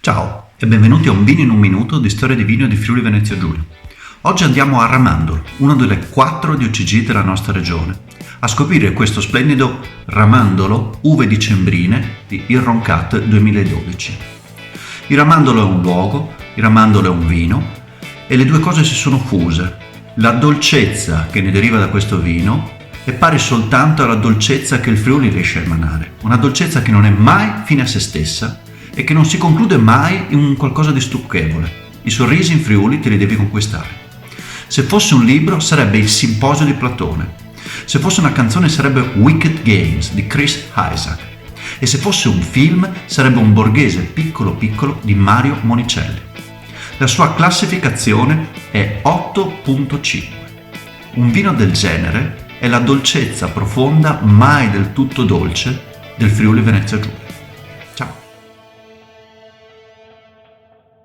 Ciao e benvenuti a Un vino in un minuto di storia di vino di Friuli Venezia Giulia. Oggi andiamo a Ramandolo, una delle 4 DOCG della nostra regione, a scoprire questo splendido Ramandolo Uve Dicembrine di Il Roncat 2012. Il Ramandolo è un luogo, il Ramandolo è un vino e le due cose si sono fuse. La dolcezza che ne deriva da questo vino è pari soltanto alla dolcezza che il Friuli riesce a emanare, una dolcezza che non è mai fine a se stessa e che non si conclude mai in un qualcosa di stucchevole. I sorrisi in Friuli te li devi conquistare. Se fosse un libro sarebbe Il Simposio di Platone. Se fosse una canzone sarebbe Wicked Games di Chris Isaak. E se fosse un film sarebbe Un borghese piccolo piccolo di Mario Monicelli. La sua classificazione è 8.5. Un vino del genere è la dolcezza profonda, mai del tutto dolce, del Friuli Venezia Giulia.